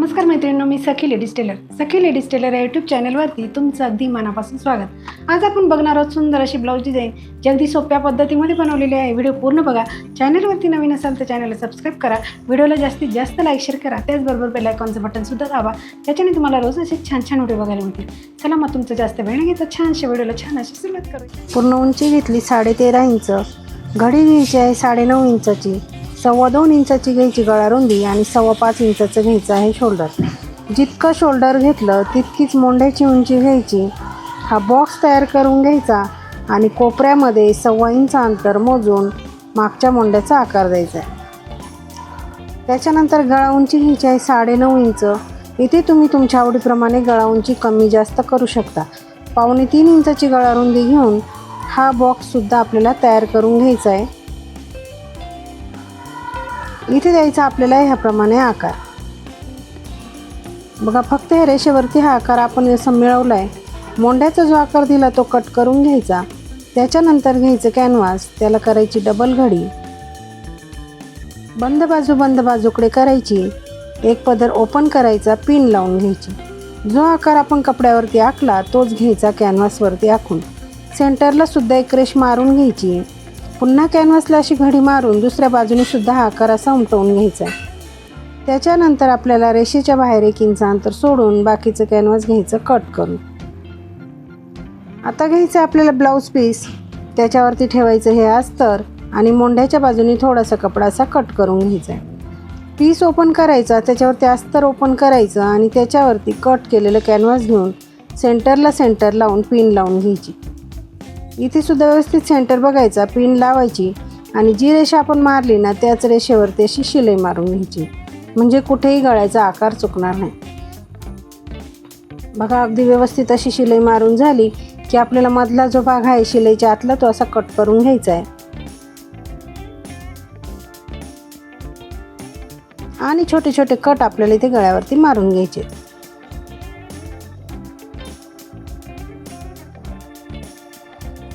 नमस्कार मैत्रिणींनो, मी सखी ladies tailor या यूट्यूब चॅनलवरती तुमचं अगदी मनापासून स्वागत। आज आपण बघणार आहोत सुंदर अशी ब्लाऊज डिझाईन जी अगदी सोप्या पद्धतीमध्ये बनवलेली आहे। व्हिडिओ पूर्ण बघा। चॅनलवरती नवीन असाल तर चॅनलला सबस्क्राईब करा, व्हिडिओला जास्तीत जास्त लाईक शेअर करा, त्याचबरोबर बेल आयकॉनचं बटन सुद्धा दाबा, त्याच्याने तुम्हाला रोज असे छान छान व्हिडिओ बघायला मिळतील। चला मग तुमचं जास्त वेळ न घेता छानशा व्हिडिओला छान अशी सुरुवात करूया। पूर्ण उंची घेतली 13.5 इंच, घडी घ्यायची आहे 9.5 इंचाची, 2.25 इंचाची घ्यायची गळा रुंदी आणि 5.25 इंचाचं घ्यायचं आहे शोल्डर। जितकं शोल्डर घेतलं तितकीच मोंढ्याची उंची घ्यायची। हा बॉक्स तयार करून घ्यायचा आणि कोपऱ्यामध्ये 1.25 इंच अंतर मोजून मागच्या मोंढ्याचा आकार द्यायचा आहे। त्याच्यानंतर गळा उंची घ्यायची आहे 9.5 इंच। इथे तुम्ही तुमच्या आवडीप्रमाणे गळा उंची कमी जास्त करू शकता। 2.25 इंचाची गळा रुंदी घेऊन हा बॉक्ससुद्धा आपल्याला तयार करून घ्यायचा आहे। इथे द्यायचा आपल्याला ह्याप्रमाणे आकार बघा। फक्त ह्या रेषेवरती हा आकार आपण असं मिळवला आहे। मोंढ्याचा जो आकार दिला तो कट करून घ्यायचा। त्याच्यानंतर घ्यायचं कॅनव्हास, त्याला करायची डबल घडी, बंद बाजूकडे करायची, एक पदर ओपन करायचा, पिन लावून घ्यायची। जो आकार आपण कपड्यावरती आखला तोच घ्यायचा कॅनव्हासवरती आखून। सेंटरला सुद्धा एक रेष मारून घ्यायची। पुन्हा कॅनव्हासला अशी घडी मारून दुसऱ्या बाजूने सुद्धा हा आकार असा उमटवून घ्यायचा आहे। त्याच्यानंतर आपल्याला रेषेच्या बाहेर 1 इंच अंतर सोडून बाकीचं कॅनव्हास घ्यायचं कट करून। आता घ्यायचं आपल्याला ब्लाऊज पीस, त्याच्यावरती ठेवायचं हे अस्तर आणि मोंढ्याच्या बाजूने थोडासा कपडा असा कट करून घ्यायचा आहे। पीस ओपन करायचा, त्याच्यावरती अस्तर ओपन करायचं आणि त्याच्यावरती कट केलेलं कॅनव्हास घेऊन सेंटर लावून पिन लावून घ्यायची। इथे सुद्धा व्यवस्थित सेंटर बघायचा, पिन लावायची आणि जी रेषा आपण मारली ना त्याच रेषेवरती अशी शिलाई मारून घ्यायची, म्हणजे कुठेही गळ्याचा आकार चुकणार नाही। बघा अगदी व्यवस्थित अशी शिलाई मारून झाली की आपल्याला मधला जो भाग आहे शिलाईच्या आतला तो असा कट करून घ्यायचा आहे आणि छोटे छोटे कट आपल्याला इथे गळ्यावरती मारून घ्यायचे।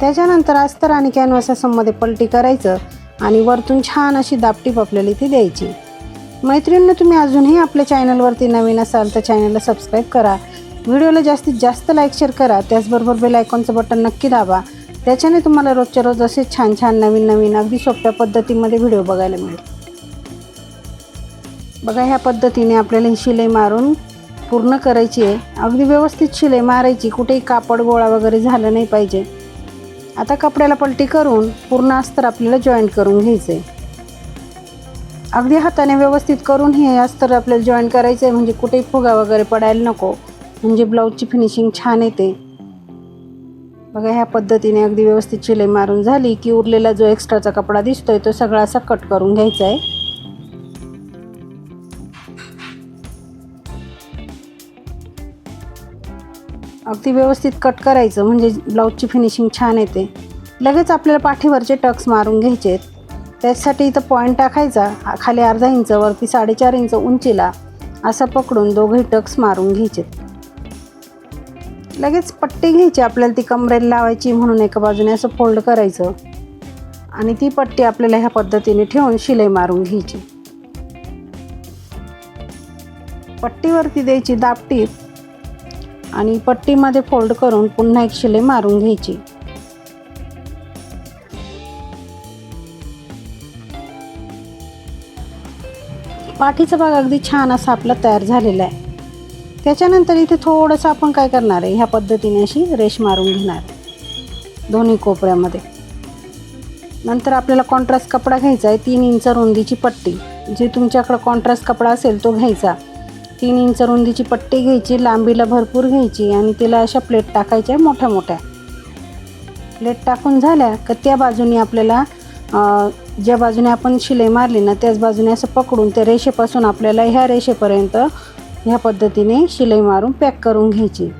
त्याच्यानंतर अस्तर आणि कॅनव्हास मध्ये पलटी करायचं आणि वरतून छान अशी दापटीप आपल्याला इथे द्यायची। मैत्रिणींनो, तुम्ही अजूनही आपल्या चॅनलवरती नवीन असाल तर चॅनलला सबस्क्राईब करा, व्हिडिओला जास्तीत जास्त लाईक शेअर करा, त्याचबरोबर बेल आयकॉनचं बटन नक्की दाबा, त्याच्याने तुम्हाला रोजच्या रोज असे छान छान नवीन अगदी सोप्या पद्धतीमध्ये व्हिडिओ बघायला मिळेल। बघा ह्या पद्धतीने आपल्याला ही शिलाई मारून पूर्ण करायची आहे। अगदी व्यवस्थित शिलाई मारायची, कुठेही कापड गोळा वगैरे झालं नाही पाहिजे। आता कपड्याला पलटी करून पूर्ण अस्तर आपल्याला जॉईंट करून घ्यायचं आहे। अगदी हाताने व्यवस्थित करून हे अस्तर आपल्याला जॉईंट करायचं आहे, म्हणजे कुठेही फुगा वगैरे पडायला नको, म्हणजे ब्लाऊजची फिनिशिंग छान येते। बघा ह्या पद्धतीने अगदी व्यवस्थित शिलाई मारून झाली की उरलेला जो एक्स्ट्राचा कपडा दिसतोय तो सगळा असा कट करून घ्यायचा आहे। अगदी व्यवस्थित कट करायचं, म्हणजे ब्लाऊजची फिनिशिंग छान येते। लगेच आपल्याला पाठीवरचे टक्स मारून घ्यायचे आहेत। त्यासाठी इथं पॉईंट टाकायचा, खाली अर्धा इंच वरती 4.5 इंच उंचीला असं पकडून दोघंही टक्स मारून घ्यायचे। लगेच पट्टी घ्यायची आपल्याला, ती कमरेला लावायची म्हणून एका बाजूने असं फोल्ड करायचं आणि ती पट्टी आपल्याला ह्या पद्धतीने ठेवून शिलाई मारून घ्यायची। पट्टीवरती द्यायची दापटीप आणि पट्टीमध्ये फोल्ड करून पुन्हा एक शिलाई मारून घ्यायची। पाठीचा भाग अगदी छान असा आपला तयार झालेला आहे। त्याच्यानंतर इथे थोडंसं आपण काय करणार आहे, ह्या पद्धतीने अशी रेष मारून घेणार दोन्ही कोपऱ्यामध्ये। नंतर आपल्याला कॉन्ट्रास्ट कपडा घ्यायचा आहे, 3 इंच रुंदीची पट्टी, जे तुमच्याकडे कॉन्ट्रास्ट कपडा असेल तो घ्यायचा। 3 इंच रुंदीची पट्टी घ्यायची, लांबीला भरपूर घ्यायची आणि तिला अशा प्लेट टाकायच्या, मोठ्या मोठ्या प्लेट टाकून झाल्या का त्या बाजूने आपल्याला ज्या बाजूने आपण शिलाई मारली ना त्याच बाजूने असं पकडून त्या रेषेपासून आपल्याला ह्या रेषेपर्यंत ह्या पद्धतीने शिलाई मारून पॅक करून घ्यायची।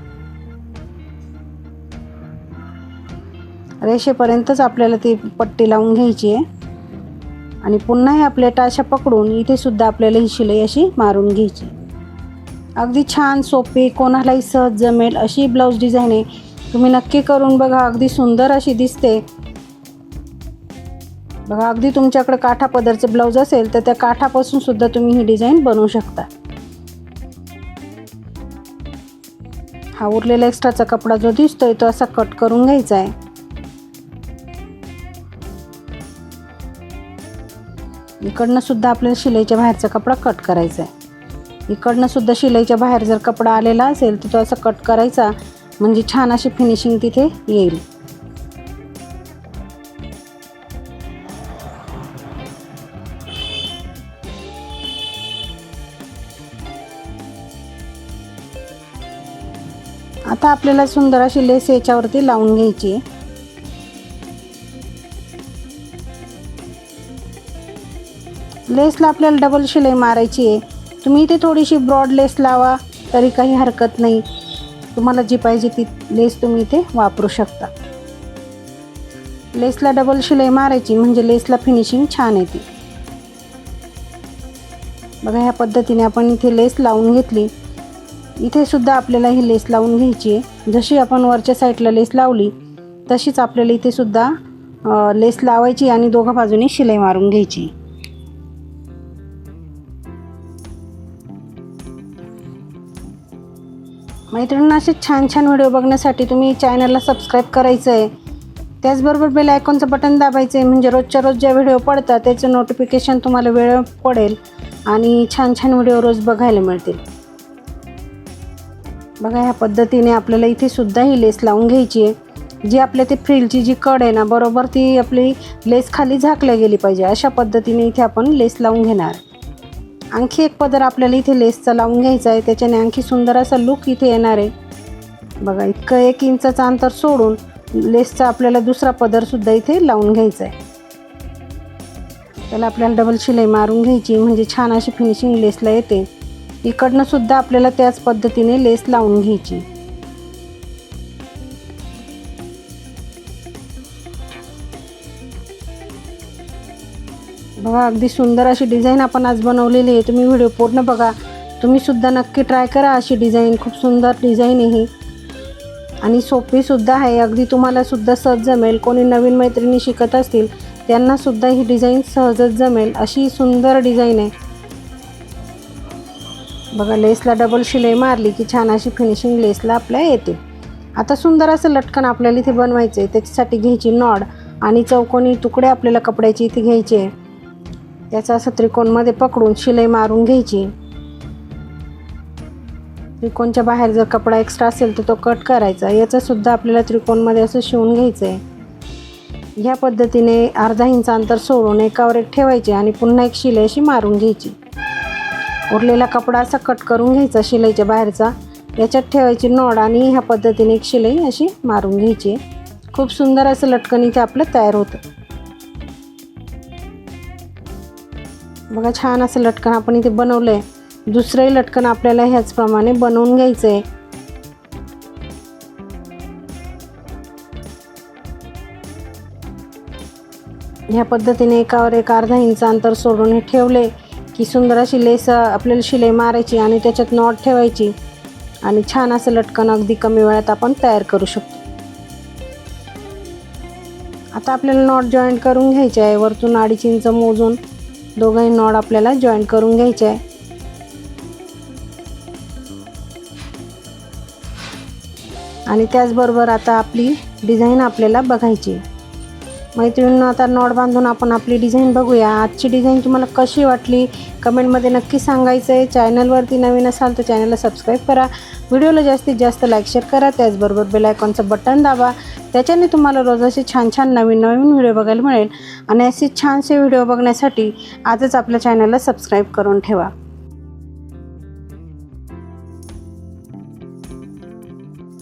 रेषेपर्यंतच आपल्याला ती पट्टी लावून घ्यायची आहे आणि पुन्हा ह्या प्लेटा अशा पकडून इथे सुद्धा आपल्याला ही शिलाई अशी मारून घ्यायची। अगदी छान सोपी, कोणालाही सहज जमेल अशी ब्लाऊज डिझाईन आहे। तुम्ही नक्की करून बघा, अगदी सुंदर अशी दिसते। बघा अगदी तुमच्याकडे काठा पदरचे ब्लाऊज असेल तर त्या काठापासून सुद्धा तुम्ही ही डिझाईन बनवू शकता। हा उरलेला एक्स्ट्राचा कपडा जो दिसतोय तो असा कट करून घ्यायचा आहे. इकडनं सुद्धा आपल्याला शिलाईच्या बाहेरचा कपडा कट करायचा आहे. इकडनं सुद्धा शिलाईच्या बाहेर जर कपडा आलेला असेल तर तो असा कट करायचा, म्हणजे छान अशी फिनिशिंग तिथे येईल. आता आपल्याला सुंदर अशी लेस याच्यावरती लावून घ्यायची आहे. लेसला आपल्याला डबल शिलाई मारायची आहे. तुम्ही इथे थोडीशी ब्रॉड लेस लावा तरी काही हरकत नाही. तुम्हाला जी पाहिजे ती लेस तुम्ही इथे वापरू शकता. लेसला डबल शिलाई मारायची म्हणजे लेसला फिनिशिंग छान येते. बघा ह्या पद्धतीने आपण इथे लेस लावून घेतली. इथे सुद्धा आपल्याला ही लेस लावून घ्यायची आहे. जशी आपण वरच्या साईडला लेस लावली तशीच आपल्याला इथे सुद्धा लेस लावायची आणि दोघा बाजूनी शिलाई मारून घ्यायची. मैत्रिणींना असे छान छान व्हिडिओ बघण्यासाठी तुम्ही चॅनलला सबस्क्राईब करायचं आहे. त्याचबरोबर बेल आयकॉनचं बटन दाबायचं आहे, म्हणजे रोजच्या रोज ज्या व्हिडिओ पडतात त्याचं नोटिफिकेशन तुम्हाला वेळ पडेल आणि छान छान व्हिडिओ रोज बघायला मिळतील. बघा ह्या पद्धतीने आपल्याला इथे सुद्धा ही लेस लावून घ्यायची आहे. जी आपल्या ते फ्रिलची जी कड आहे ना, बरोबर ती आपली लेस खाली झाकल्या गेली पाहिजे. अशा पद्धतीने इथे आपण लेस लावून घेणार. आणखी एक पदर आपल्याला इथे लेसचा लावून घ्यायचा आहे. त्याच्याने आणखी सुंदर असा लुक इथे येणार आहे. बघा इतकं 1 इंचाचं अंतर सोडून लेसचा आपल्याला दुसरा पदरसुद्धा इथे लावून घ्यायचा आहे. त्याला आपल्याला डबल शिलाई मारून घ्यायची म्हणजे छान अशी फिनिशिंग लेसला येते. इकडनं सुद्धा आपल्याला त्याच पद्धतीने लेस लावून घ्यायची. बघा अगदी सुंदर अशी डिझाईन आपण आज बनवलेली आहे. तुम्ही व्हिडिओ पूर्ण बघा. तुम्ही सुद्धा नक्की ट्राय करा अशी डिझाईन. खूप सुंदर डिझाईन आहे ही आणि सोपी सुद्धा आहे. अगदी तुम्हाला सुद्धा सहज जमेल. कोणी नवीन मैत्रिणी शिकत असतील त्यांना सुद्धा ही डिझाईन सहजच जमेल अशी सुंदर डिझाईन आहे. बघा लेसला डबल शिलाई मारली की छान अशी फिनिशिंग लेसला आपल्या येते. आता सुंदर असं लटकन आपल्याला इथे बनवायचं आहे. त्याच्यासाठी घ्यायची नॉड आणि चौकोनी तुकडे आपल्याला कपड्याचे इथे घ्यायचे. त्याचा असं त्रिकोणमध्ये पकडून शिलाई मारून घ्यायची. त्रिकोणच्या बाहेर जर कपडा एक्स्ट्रा असेल तर तो कट करायचा. याचं सुद्धा आपल्याला त्रिकोणमध्ये असं शिवून घ्यायचं आहे. ह्या पद्धतीने अर्धा इंच अंतर सोडून एकावर एक ठेवायचे आणि पुन्हा एक शिलाई अशी मारून घ्यायची. उरलेला कपडा असा कट करून घ्यायचा शिलाईच्या बाहेरचा. याच्यात ठेवायची नॉड आणि ह्या पद्धतीने एक शिलाई अशी मारून घ्यायची. खूप सुंदर असं लटकन इथे आपलं तयार होतं. बघा छान असं लटकन आपण इथे बनवलं आहे. दुसरंही लटकन आपल्याला ह्याचप्रमाणे बनवून घ्यायचं आहे. ह्या पद्धतीने एकावर एक अर्धा इंच अंतर सोडून हे ठेवले की सुंदर अशी लेस आपल्याला शिलाई मारायची आणि त्याच्यात नॉट ठेवायची आणि छान असं लटकन अगदी कमी वेळात आपण तयार करू शकतो. आता आपल्याला नॉट जॉईंट करून घ्यायचे आहे. वरतून 2.5 इंच मोजून दोघंही नॉट आपल्याला जॉईंट करून घ्यायचे आहे. आणि त्याचबरोबर आता आपली डिझाईन आपल्याला बघायची. मैत्रिणींना आता नॉट बांधून आपण आपली डिझाईन बघूया. आजची डिझाईन तुम्हाला कशी वाटली कमेंटमध्ये नक्की सांगायचं आहे. चॅनलवरती नवीन असाल तर चॅनलला सबस्क्राईब करा. व्हिडिओला जास्तीत जास्त लाईक शेअर करा. त्याचबरोबर बेल आयकॉनचं बटन दाबा. त्याच्याने तुम्हाला रोज असे छान छान नवीन व्हिडिओ बघायला मिळेल. आणि असे छानसे व्हिडिओ बघण्यासाठी आजच आपल्या चॅनलला सबस्क्राईब करून ठेवा.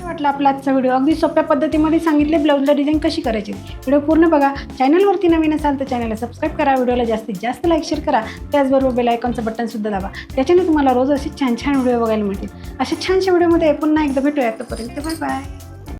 वाटलं आपला आजचा व्हिडिओ. अगदी सोप्या पद्धतीमध्ये सांगितले ब्लाऊजला डिझाईन कशी करायची. व्हिडिओ पूर्ण बघा. चॅनलवरती नवीन असाल तर चॅनलला सबस्क्राईब करा. व्हिडिओला जास्तीत जास्त लाईक शेअर करा. त्याचबरोबर बेल आयकॉनचं बटनसुद्धा दाबा. त्याच्याने तुम्हाला रोज असे छान छान व्हिडिओ बघायला मिळतील. अशा छानशा व्हिडिओमध्ये पुन्हा एकदा भेटूया. तोपर्यंत बाय बाय.